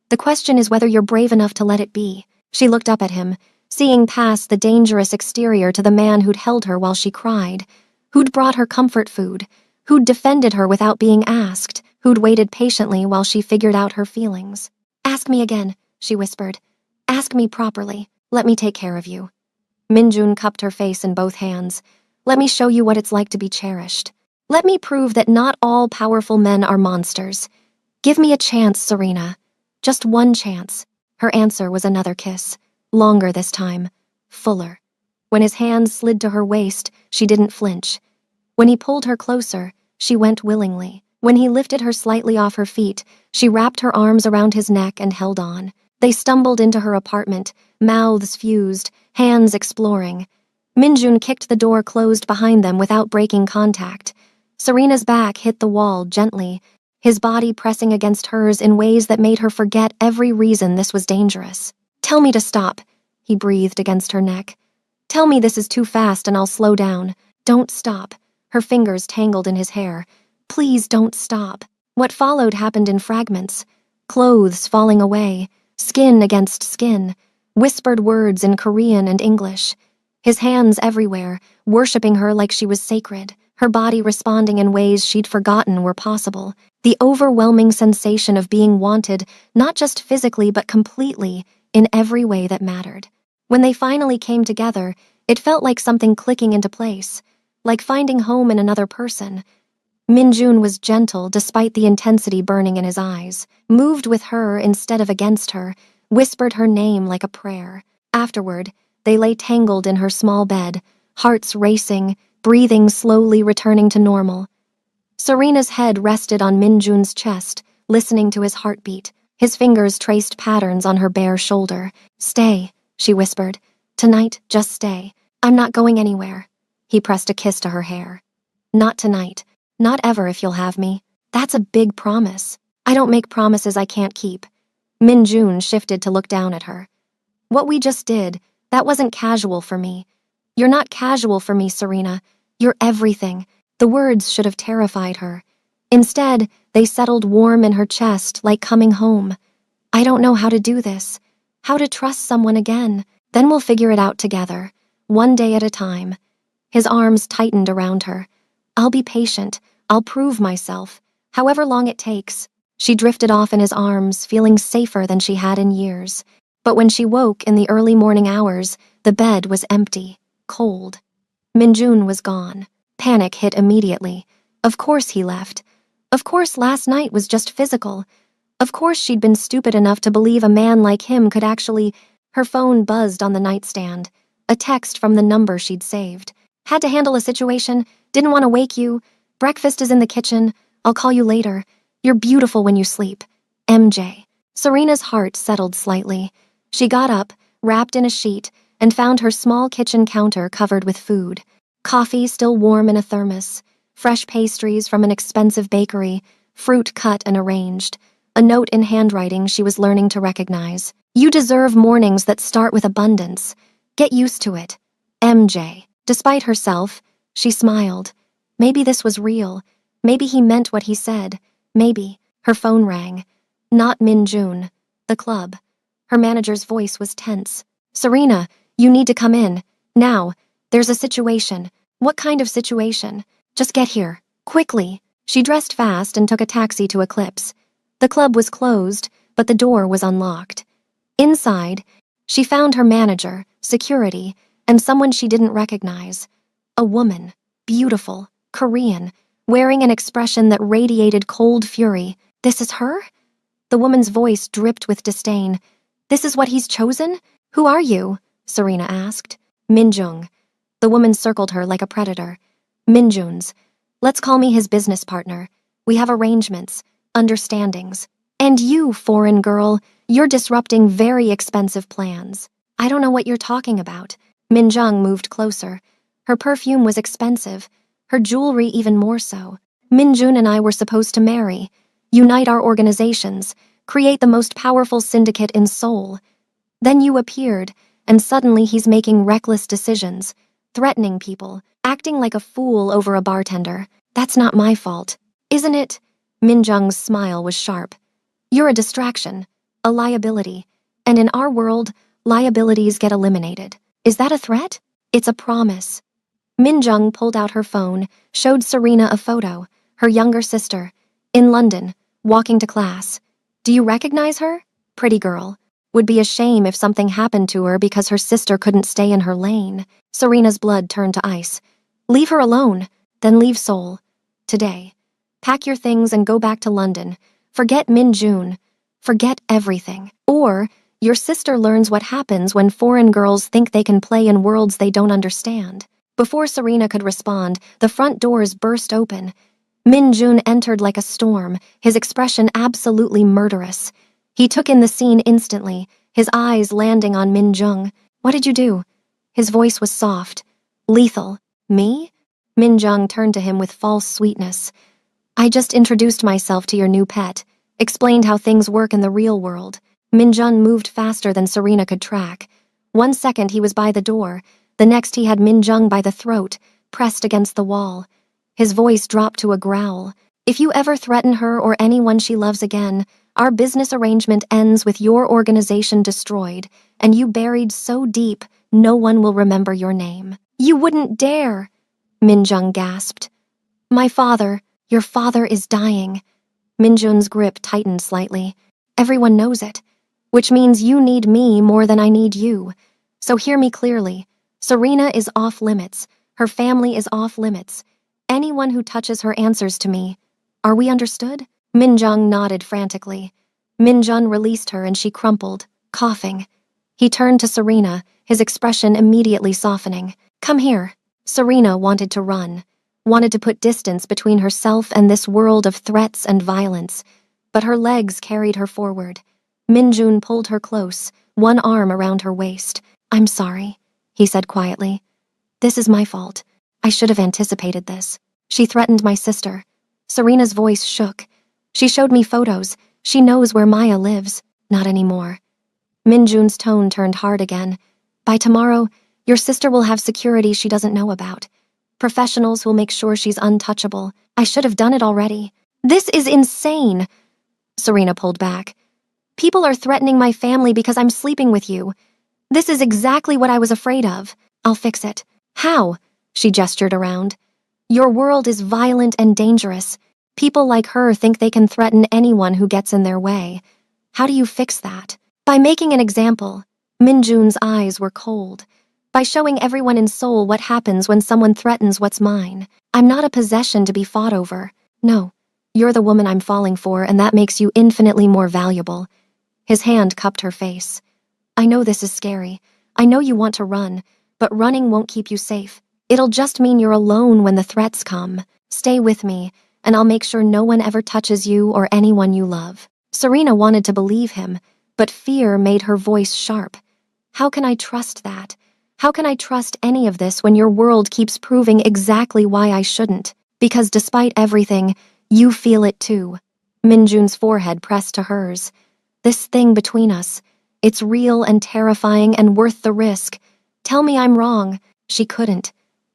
The question is whether you're brave enough to let it be." She looked up at him, seeing past the dangerous exterior to the man who'd held her while she cried, who'd brought her comfort food, who'd defended her without being asked, who'd waited patiently while she figured out her feelings. "Ask me again," she whispered. "Ask me properly. Let me take care of you." Minjun cupped her face in both hands. "Let me show you what it's like to be cherished. Let me prove that not all powerful men are monsters. Give me a chance, Serena. Just one chance." Her answer was another kiss. Longer this time. Fuller. When his hands slid to her waist, she didn't flinch. When he pulled her closer, she went willingly. When he lifted her slightly off her feet, she wrapped her arms around his neck and held on. They stumbled into her apartment, mouths fused, hands exploring. Minjun kicked the door closed behind them without breaking contact. Serena's back hit the wall gently, his body pressing against hers in ways that made her forget every reason this was dangerous. "Tell me to stop," he breathed against her neck. "Tell me this is too fast and I'll slow down. Don't stop." Her fingers tangled in his hair. "Please don't stop." What followed happened in fragments. Clothes falling away, skin against skin, whispered words in Korean and English. His hands everywhere, worshipping her like she was sacred, her body responding in ways she'd forgotten were possible. The overwhelming sensation of being wanted, not just physically but completely, in every way that mattered. When they finally came together, it felt like something clicking into place, like finding home in another person. Minjun was gentle despite the intensity burning in his eyes, moved with her instead of against her, whispered her name like a prayer. Afterward, they lay tangled in her small bed, hearts racing, breathing slowly returning to normal. Serena's head rested on Minjun's chest, listening to his heartbeat. His fingers traced patterns on her bare shoulder. "Stay," she whispered. "Tonight, just stay. I'm not going anywhere." He pressed a kiss to her hair. Not tonight. Not ever if you'll have me. That's a big promise. I don't make promises I can't keep. Min-jun shifted to look down at her. What we just did, that wasn't casual for me. You're not casual for me, Serena. You're everything. The words should have terrified her. Instead, they settled warm in her chest like coming home. I don't know how to do this. How to trust someone again. Then we'll figure it out together. One day at a time. His arms tightened around her. I'll be patient. I'll prove myself. However long it takes. She drifted off in his arms, feeling safer than she had in years. But when she woke in the early morning hours, the bed was empty, cold. Min-jun was gone. Panic hit immediately. Of course he left. Of course last night was just physical. Of course she'd been stupid enough to believe a man like him could actually... Her phone buzzed on the nightstand. A text from the number she'd saved. Had to handle a situation. Didn't want to wake you. Breakfast is in the kitchen. I'll call you later. You're beautiful when you sleep. MJ. Serena's heart settled slightly. She got up, wrapped in a sheet, and found her small kitchen counter covered with food. Coffee still warm in a thermos. Fresh pastries from an expensive bakery. Fruit cut and arranged. A note in handwriting she was learning to recognize. You deserve mornings that start with abundance. Get used to it. MJ. Despite herself, she smiled. Maybe this was real. Maybe he meant what he said. Maybe. Her phone rang. Not Min-jun. The club. Her manager's voice was tense. Serena, you need to come in. Now. There's a situation. What kind of situation? Just get here. Quickly. She dressed fast and took a taxi to Eclipse. The club was closed, but the door was unlocked. Inside, she found her manager, security, and someone she didn't recognize. A woman, beautiful, Korean, wearing an expression that radiated cold fury. This is her? The woman's voice dripped with disdain. This is what he's chosen? Who are you? Serena asked. Min-jung. The woman circled her like a predator. Min-jun's. Let's call me his business partner. We have arrangements, understandings. And you, foreign girl, you're disrupting very expensive plans. I don't know what you're talking about. Min-jung moved closer. Her perfume was expensive, her jewelry even more so. Min-jun and I were supposed to marry, unite our organizations, create the most powerful syndicate in Seoul. Then you appeared, and suddenly he's making reckless decisions, threatening people, acting like a fool over a bartender. That's not my fault, isn't it? Min-jung's smile was sharp. You're a distraction, a liability, and in our world, liabilities get eliminated. Is that a threat? It's a promise. Min-jung pulled out her phone, showed Serena a photo, her younger sister, in London, walking to class. Do you recognize her? Pretty girl. Would be a shame if something happened to her because her sister couldn't stay in her lane. Serena's blood turned to ice. Leave her alone, then leave Seoul. Today. Pack your things and go back to London. Forget Min-jun. Forget everything. Or, your sister learns what happens when foreign girls think they can play in worlds they don't understand. Before Serena could respond, the front doors burst open. Min-jun entered like a storm, his expression absolutely murderous. He took in the scene instantly, his eyes landing on Min-jung. What did you do? His voice was soft. Lethal. Me? Min-jung turned to him with false sweetness. I just introduced myself to your new pet, explained how things work in the real world. Min-jun moved faster than Serena could track. 1 second he was by the door, the next he had Min-jung by the throat, pressed against the wall. His voice dropped to a growl. If you ever threaten her or anyone she loves again, our business arrangement ends with your organization destroyed, and you buried so deep no one will remember your name. You wouldn't dare! Min-jung gasped. My father, your father is dying. Min-jun's grip tightened slightly. Everyone knows it. Which means you need me more than I need you. So hear me clearly. Serena is off limits. Her family is off limits. Anyone who touches her answers to me. Are we understood? Min-jung nodded frantically. Min-jun released her and she crumpled, coughing. He turned to Serena, his expression immediately softening. Come here. Serena wanted to run, wanted to put distance between herself and this world of threats and violence, but her legs carried her forward. Min-jun pulled her close, one arm around her waist. I'm sorry, he said quietly. This is my fault. I should have anticipated this. She threatened my sister. Serena's voice shook. She showed me photos. She knows where Maya lives. Not anymore. Minjun's tone turned hard again. By tomorrow, your sister will have security she doesn't know about. Professionals will make sure she's untouchable. I should have done it already. This is insane. Serena pulled back. People are threatening my family because I'm sleeping with you. This is exactly what I was afraid of. I'll fix it. How? She gestured around. Your world is violent and dangerous. People like her think they can threaten anyone who gets in their way. How do you fix that? By making an example. Minjun's eyes were cold. By showing everyone in Seoul what happens when someone threatens what's mine. I'm not a possession to be fought over. No, you're the woman I'm falling for, and that makes you infinitely more valuable. His hand cupped her face. I know this is scary. I know you want to run, but running won't keep you safe. It'll just mean you're alone when the threats come. Stay with me, and I'll make sure no one ever touches you or anyone you love. Serena wanted to believe him, but fear made her voice sharp. How can I trust that? How can I trust any of this when your world keeps proving exactly why I shouldn't? Because despite everything, you feel it too. Minjun's forehead pressed to hers. This thing between us, it's real and terrifying and worth the risk. Tell me I'm wrong. She couldn't.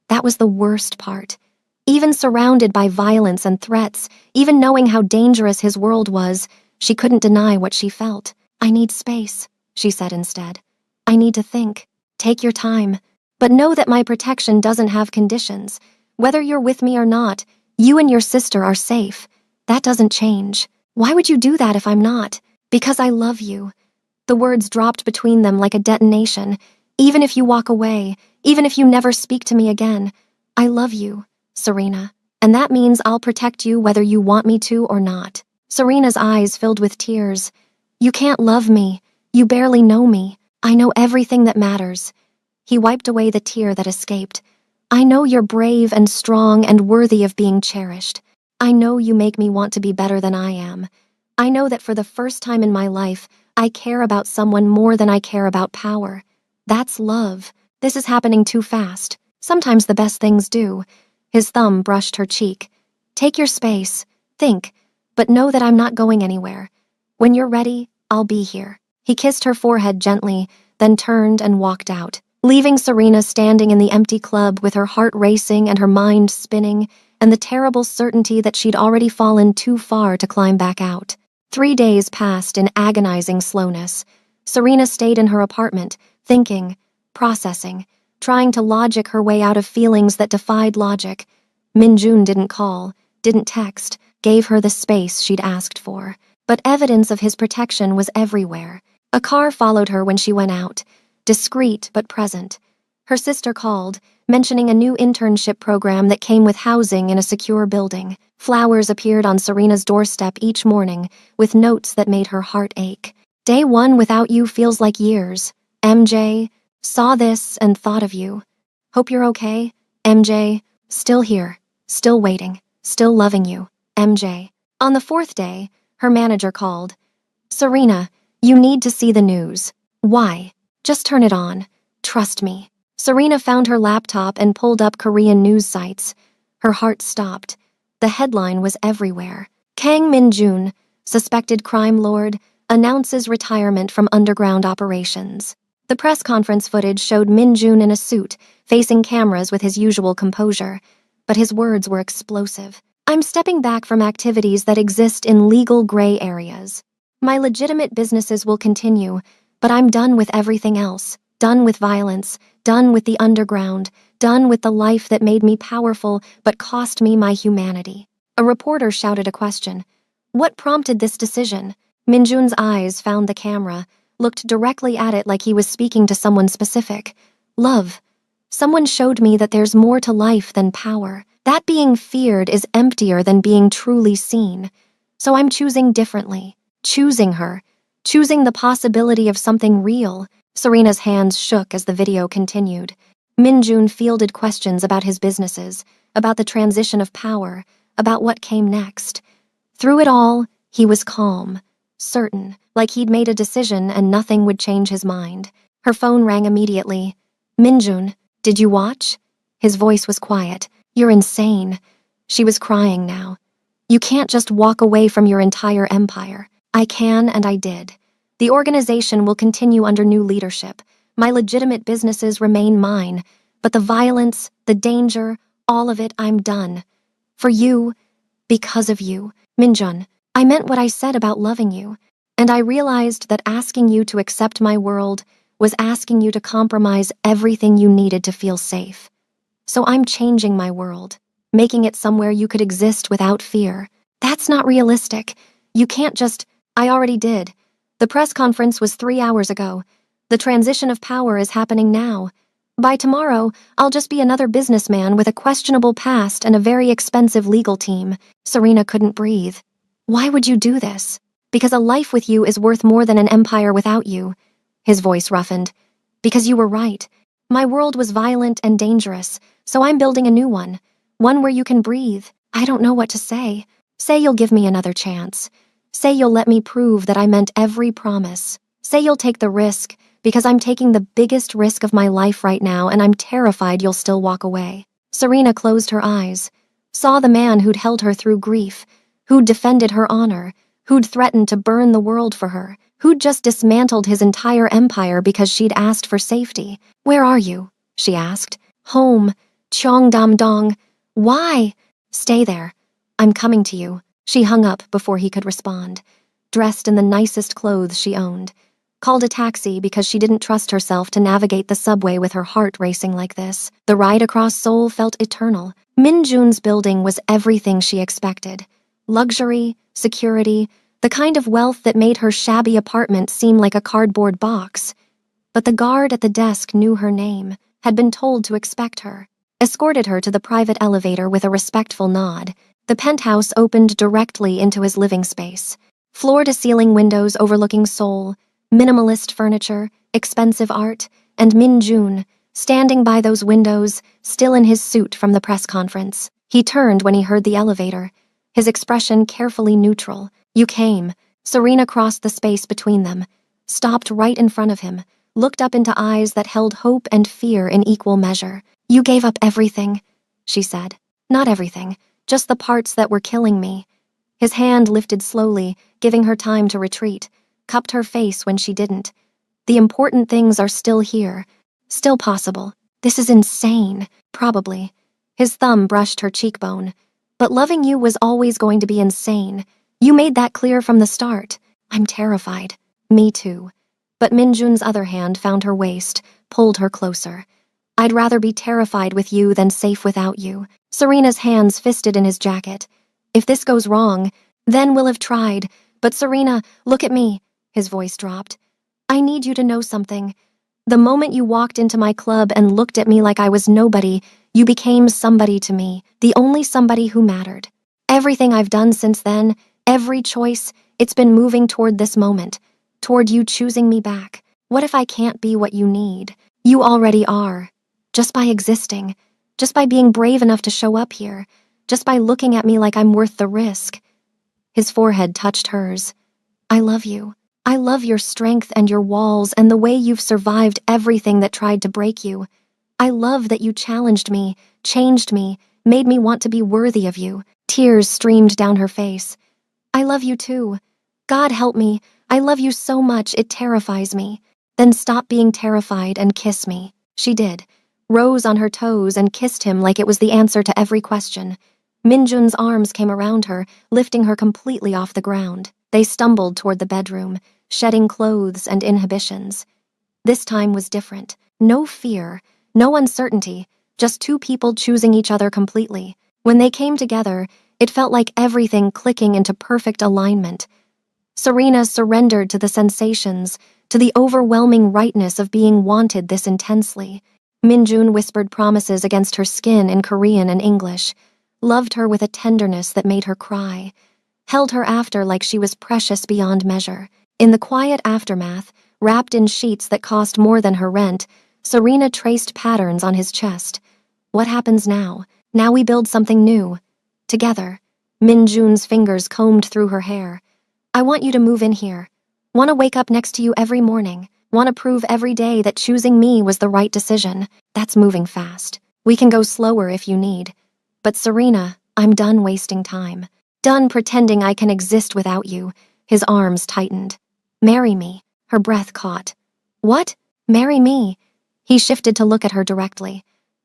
That was the worst part. Even surrounded by violence and threats, even knowing how dangerous his world was, she couldn't deny what she felt. I need space, she said instead. I need to think. Take your time. But know that my protection doesn't have conditions. Whether you're with me or not, you and your sister are safe. That doesn't change. Why would you do that if I'm not? Because I love you. The words dropped between them like a detonation. Even if you walk away, even if you never speak to me again, I love you, Serena. And that means I'll protect you whether you want me to or not. Serena's eyes filled with tears. You can't love me. You barely know me. I know everything that matters. He wiped away the tear that escaped. I know you're brave and strong and worthy of being cherished. I know you make me want to be better than I am. I know that for the first time in my life, I care about someone more than I care about power. That's love. This is happening too fast. Sometimes the best things do. His thumb brushed her cheek. Take your space. Think. But know that I'm not going anywhere. When you're ready, I'll be here. He kissed her forehead gently, then turned and walked out, leaving Serena standing in the empty club with her heart racing and her mind spinning, and the terrible certainty that she'd already fallen too far to climb back out. 3 days passed in agonizing slowness. Serena stayed in her apartment, thinking, processing, trying to logic her way out of feelings that defied logic. Minjun didn't call, didn't text, gave her the space she'd asked for. But evidence of his protection was everywhere. A car followed her when she went out, discreet but present. Her sister called, mentioning a new internship program that came with housing in a secure building. Flowers appeared on Serena's doorstep each morning, with notes that made her heart ache. Day 1 without you feels like years. MJ, saw this and thought of you. Hope you're okay. MJ, still here, still waiting, still loving you. MJ. On the 4th day, her manager called. Serena, you need to see the news. Why? Just turn it on. Trust me. Serena found her laptop and pulled up Korean news sites. Her heart stopped. The headline was everywhere. Kang Min-jun, suspected crime lord, announces retirement from underground operations. The press conference footage showed Min-jun in a suit, facing cameras with his usual composure. But his words were explosive. I'm stepping back from activities that exist in legal gray areas. My legitimate businesses will continue, but I'm done with everything else. Done with violence, done with the underground, done with the life that made me powerful but cost me my humanity. A reporter shouted a question. What prompted this decision? Minjun's eyes found the camera, looked directly at it like he was speaking to someone specific. Love. Someone showed me that there's more to life than power. That being feared is emptier than being truly seen. So I'm choosing differently. Choosing her. Choosing the possibility of something real. Serena's hands shook as the video continued. Minjun fielded questions about his businesses, about the transition of power, about what came next. Through it all, he was calm, certain, like he'd made a decision and nothing would change his mind. Her phone rang immediately. Minjun, did you watch? His voice was quiet. You're insane. She was crying now. You can't just walk away from your entire empire. I can, and I did. The organization will continue under new leadership. My legitimate businesses remain mine, but the violence, the danger, all of it, I'm done. For you, because of you, Minjun, I meant what I said about loving you, and I realized that asking you to accept my world was asking you to compromise everything you needed to feel safe. So I'm changing my world, making it somewhere you could exist without fear. That's not realistic. You can't just... I already did. The press conference was 3 hours ago. The transition of power is happening now. By tomorrow, I'll just be another businessman with a questionable past and a very expensive legal team. Serena couldn't breathe. Why would you do this? Because a life with you is worth more than an empire without you. His voice roughened. Because you were right. My world was violent and dangerous, so I'm building a new one. One where you can breathe. I don't know what to say. Say you'll give me another chance. Say you'll let me prove that I meant every promise. Say you'll take the risk, because I'm taking the biggest risk of my life right now and I'm terrified you'll still walk away. Serena closed her eyes, saw the man who'd held her through grief, who'd defended her honor, who'd threatened to burn the world for her, who'd just dismantled his entire empire because she'd asked for safety. Where are you? She asked. Home. Cheongdam-dong. Why? Stay there. I'm coming to you. She hung up before he could respond, dressed in the nicest clothes she owned. Called a taxi because she didn't trust herself to navigate the subway with her heart racing like this. The ride across Seoul felt eternal. Minjun's building was everything she expected. Luxury, security, the kind of wealth that made her shabby apartment seem like a cardboard box. But the guard at the desk knew her name, had been told to expect her, escorted her to the private elevator with a respectful nod. The penthouse opened directly into his living space. Floor-to-ceiling windows overlooking Seoul, minimalist furniture, expensive art, and Min Jun, standing by those windows, still in his suit from the press conference. He turned when he heard the elevator, his expression carefully neutral. You came. Serena crossed the space between them, stopped right in front of him, looked up into eyes that held hope and fear in equal measure. You gave up everything, she said. Not everything, just the parts that were killing me. His hand lifted slowly, giving her time to retreat, cupped her face when she didn't. The important things are still here, still possible. This is insane, probably. His thumb brushed her cheekbone. But loving you was always going to be insane. You made that clear from the start. I'm terrified. Me too. But Minjun's other hand found her waist, pulled her closer. I'd rather be terrified with you than safe without you. Serena's hands fisted in his jacket. If this goes wrong, then we'll have tried. But Serena, look at me. His voice dropped. I need you to know something. The moment you walked into my club and looked at me like I was nobody, you became somebody to me, the only somebody who mattered. Everything I've done since then, every choice, it's been moving toward this moment, toward you choosing me back. What if I can't be what you need? You already are. Just by existing, just by being brave enough to show up here, just by looking at me like I'm worth the risk. His forehead touched hers. I love you. I love your strength and your walls and the way you've survived everything that tried to break you. I love that you challenged me, changed me, made me want to be worthy of you. Tears streamed down her face. I love you too. God help me. I love you so much it terrifies me. Then stop being terrified and kiss me. She did. Rose on her toes and kissed him like it was the answer to every question. Minjun's arms came around her, lifting her completely off the ground. They stumbled toward the bedroom, shedding clothes and inhibitions. This time was different. No fear, no uncertainty, just two people choosing each other completely. When they came together, it felt like everything clicking into perfect alignment. Serena surrendered to the sensations, to the overwhelming rightness of being wanted this intensely. Minjun whispered promises against her skin in Korean and English, loved her with a tenderness that made her cry, held her after like she was precious beyond measure. In the quiet aftermath, wrapped in sheets that cost more than her rent, Serena traced patterns on his chest. What happens now? Now we build something new. Together. Minjun's fingers combed through her hair. I want you to move in here. Want to wake up next to you every morning. Want to prove every day that choosing me was the right decision. That's moving fast. We can go slower if you need. But Serena, I'm done wasting time. Done pretending I can exist without you." His arms tightened. "Marry me." Her breath caught. "What? Marry me?" He shifted to look at her directly.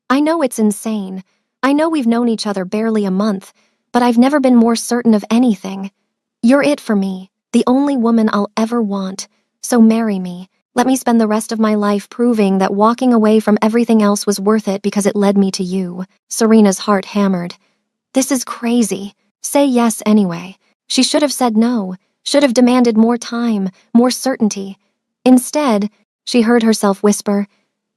"I know it's insane. I know we've known each other barely a month, but I've never been more certain of anything. You're it for me, the only woman I'll ever want. So marry me. Let me spend the rest of my life proving that walking away from everything else was worth it because it led me to you." Serena's heart hammered. "This is crazy. Say yes anyway." She should have said no, should have demanded more time, more certainty. Instead, she heard herself whisper,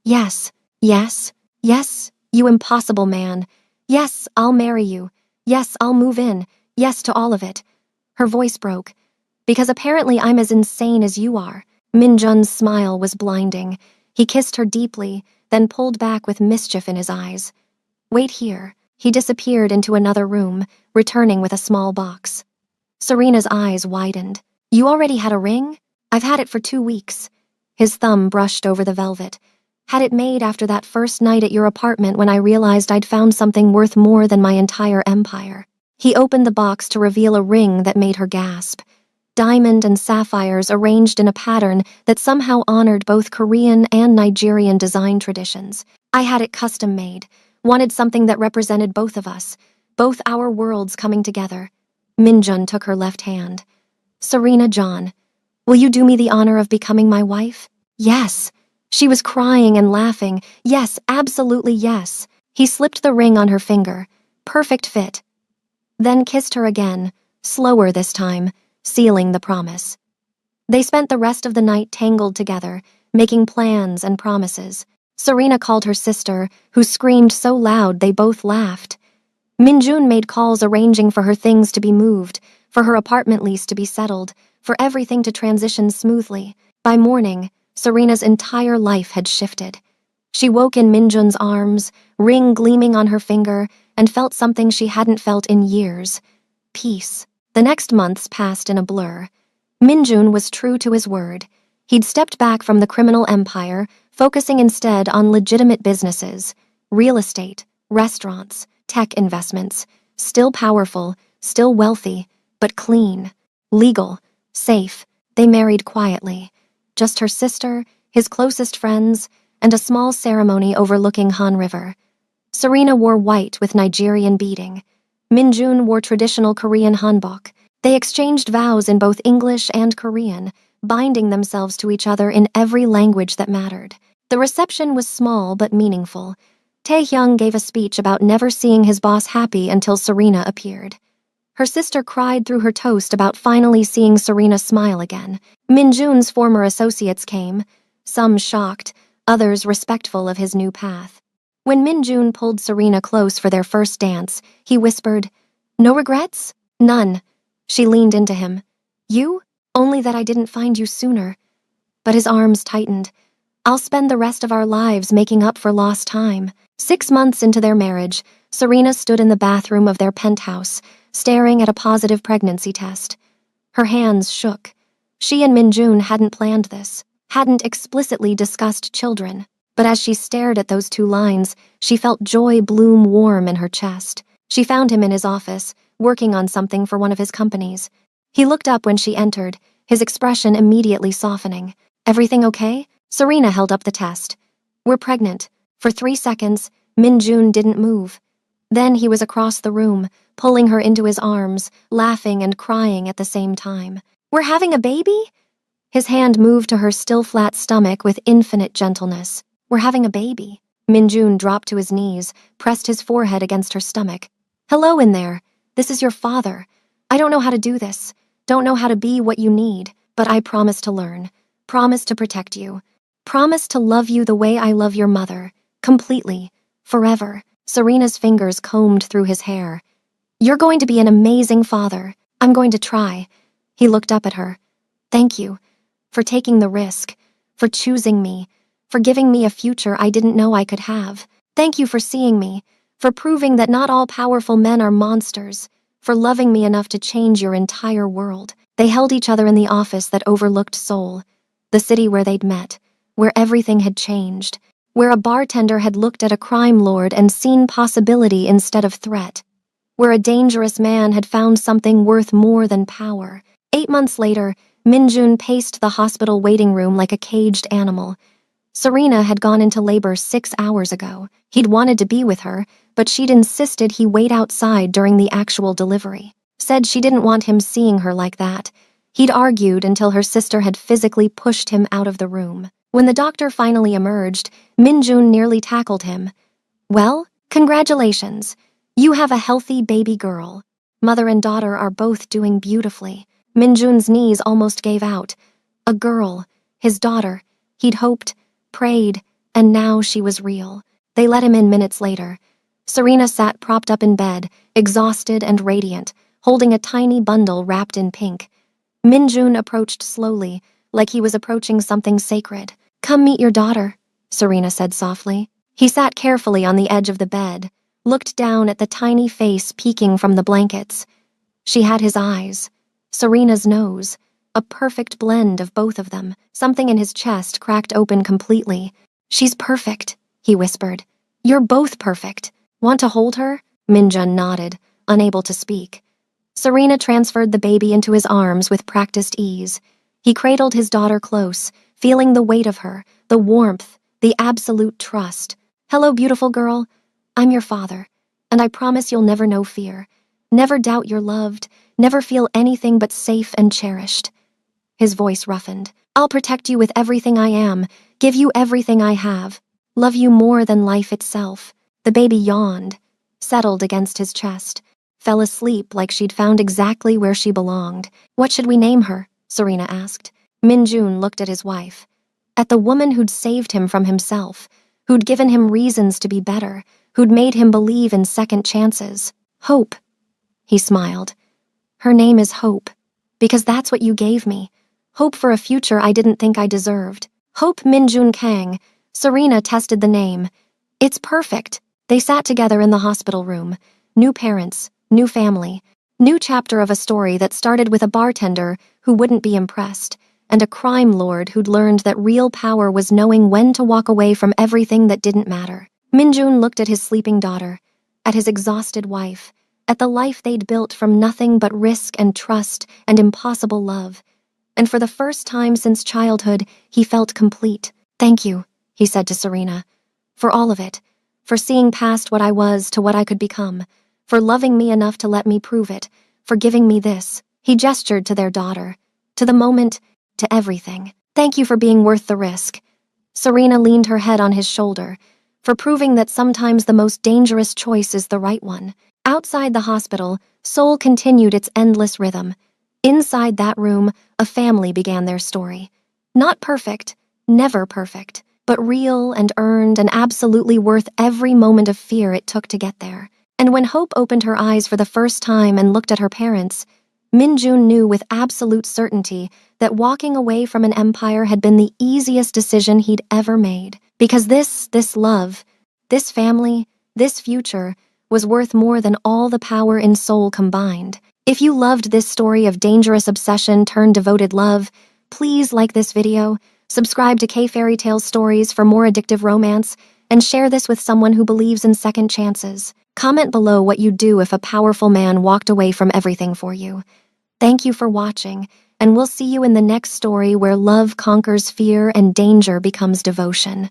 "Yes, yes, yes, you impossible man. Yes, I'll marry you. Yes, I'll move in. Yes to all of it." Her voice broke. "Because apparently I'm as insane as you are." Minjun's smile was blinding. He kissed her deeply, then pulled back with mischief in his eyes. "Wait here." He disappeared into another room, returning with a small box. Serena's eyes widened. "You already had a ring?" "I've had it for 2 weeks." His thumb brushed over the velvet. "Had it made after that first night at your apartment when I realized I'd found something worth more than my entire empire." He opened the box to reveal a ring that made her gasp. Diamond and sapphires arranged in a pattern that somehow honored both Korean and Nigerian design traditions. "I had it custom made. Wanted something that represented both of us, both our worlds coming together." Minjun took her left hand. "Serena John, will you do me the honor of becoming my wife?" "Yes." She was crying and laughing. "Yes, absolutely yes." He slipped the ring on her finger. Perfect fit. Then kissed her again, slower this time, sealing the promise. They spent the rest of the night tangled together, making plans and promises. Serena called her sister, who screamed so loud they both laughed. Minjun made calls arranging for her things to be moved, for her apartment lease to be settled, for everything to transition smoothly. By morning, Serena's entire life had shifted. She woke in Minjun's arms, ring gleaming on her finger, and felt something she hadn't felt in years. Peace. The next months passed in a blur. Minjun was true to his word. He'd stepped back from the criminal empire, focusing instead on legitimate businesses, real estate, restaurants, tech investments, still powerful, still wealthy, but clean, legal, safe. They married quietly. Just her sister, his closest friends, and a small ceremony overlooking Han River. Serena wore white with Nigerian beading. Minjun wore traditional Korean hanbok. They exchanged vows in both English and Korean, binding themselves to each other in every language that mattered. The reception was small but meaningful. Taehyung gave a speech about never seeing his boss happy until Serena appeared. Her sister cried through her toast about finally seeing Serena smile again. Minjun's former associates came, some shocked, others respectful of his new path. When Minjun pulled Serena close for their first dance, he whispered, "No regrets?" "None." She leaned into him. "You? Only that I didn't find you sooner." But his arms tightened. "I'll spend the rest of our lives making up for lost time." 6 months into their marriage, Serena stood in the bathroom of their penthouse, staring at a positive pregnancy test. Her hands shook. She and Minjun hadn't planned this, hadn't explicitly discussed children. But as she stared at those 2 lines, she felt joy bloom warm in her chest. She found him in his office, working on something for one of his companies. He looked up when she entered, his expression immediately softening. "Everything okay?" Serena held up the test. "We're pregnant." For 3 seconds, Minjun didn't move. Then he was across the room, pulling her into his arms, laughing and crying at the same time. "We're having a baby?" His hand moved to her still flat stomach with infinite gentleness. "We're having a baby." Minjun dropped to his knees, pressed his forehead against her stomach. "Hello in there. This is your father. I don't know how to do this. Don't know how to be what you need, but I promise to learn. Promise to protect you. Promise to love you the way I love your mother. Completely. Forever." Serena's fingers combed through his hair. "You're going to be an amazing father. I'm going to try." He looked up at her. "Thank you. For taking the risk. For choosing me. For giving me a future I didn't know I could have. Thank you for seeing me. For proving that not all powerful men are monsters. For loving me enough to change your entire world." They held each other in the office that overlooked Seoul, the city where they'd met, where everything had changed. where a bartender had looked at a crime lord and seen possibility instead of threat, where a dangerous man had found something worth more than power. 8 months later, Minjun paced the hospital waiting room like a caged animal. Serena had gone into labor 6 hours ago. He'd wanted to be with her, but she'd insisted he wait outside during the actual delivery. Said she didn't want him seeing her like that. He'd argued until her sister had physically pushed him out of the room. When the doctor finally emerged, Minjun nearly tackled him. "Well, congratulations. You have a healthy baby girl. Mother and daughter are both doing beautifully." Minjun's knees almost gave out. A girl, his daughter. He'd hoped, prayed, and now she was real. They let him in minutes later. Serena sat propped up in bed, exhausted and radiant, holding a tiny bundle wrapped in pink. Minjun approached slowly, like he was approaching something sacred. "Come meet your daughter," Serena said softly. He sat carefully on the edge of the bed, looked down at the tiny face peeking from the blankets. She had his eyes, Serena's nose, a perfect blend of both of them. Something in his chest cracked open completely. "She's perfect," he whispered. "You're both perfect. Want to hold her?" Minjun nodded, unable to speak. Serena transferred the baby into his arms with practiced ease. He cradled his daughter close, feeling the weight of her, the warmth, the absolute trust. "Hello, beautiful girl. I'm your father, and I promise you'll never know fear. Never doubt you're loved, never feel anything but safe and cherished." His voice roughened. "I'll protect you with everything I am, give you everything I have, love you more than life itself." The baby yawned, settled against his chest, fell asleep like she'd found exactly where she belonged. "What should we name her?" Serena asked. Minjun looked at his wife, at the woman who'd saved him from himself, who'd given him reasons to be better, who'd made him believe in second chances. "Hope." He smiled. "Her name is Hope, because that's what you gave me. Hope for a future I didn't think I deserved. Hope Minjun Kang." Serena tested the name. "It's perfect." They sat together in the hospital room. New parents, new family, new chapter of a story that started with a bartender who wouldn't be impressed, and a crime lord who'd learned that real power was knowing when to walk away from everything that didn't matter. Minjun looked at his sleeping daughter, at his exhausted wife, at the life they'd built from nothing but risk and trust and impossible love. And for the first time since childhood, he felt complete. "Thank you," he said to Serena, "for all of it, for seeing past what I was to what I could become, for loving me enough to let me prove it, for giving me this." He gestured to their daughter, to the moment, to everything. "Thank you for being worth the risk." Serena leaned her head on his shoulder, for proving that sometimes the most dangerous choice is the right one. Outside the hospital, Seoul continued its endless rhythm. Inside that room, a family began their story. Not perfect, never perfect, but real and earned and absolutely worth every moment of fear it took to get there. And when Hope opened her eyes for the first time and looked at her parents, Minjun knew with absolute certainty that walking away from an empire had been the easiest decision he'd ever made. Because this love, this family, this future was worth more than all the power in Seoul combined. If you loved this story of dangerous obsession turned devoted love, please like this video, subscribe to K Fairy Tale Stories for more addictive romance, and share this with someone who believes in second chances. Comment below what you'd do if a powerful man walked away from everything for you. Thank you for watching, and we'll see you in the next story where love conquers fear and danger becomes devotion.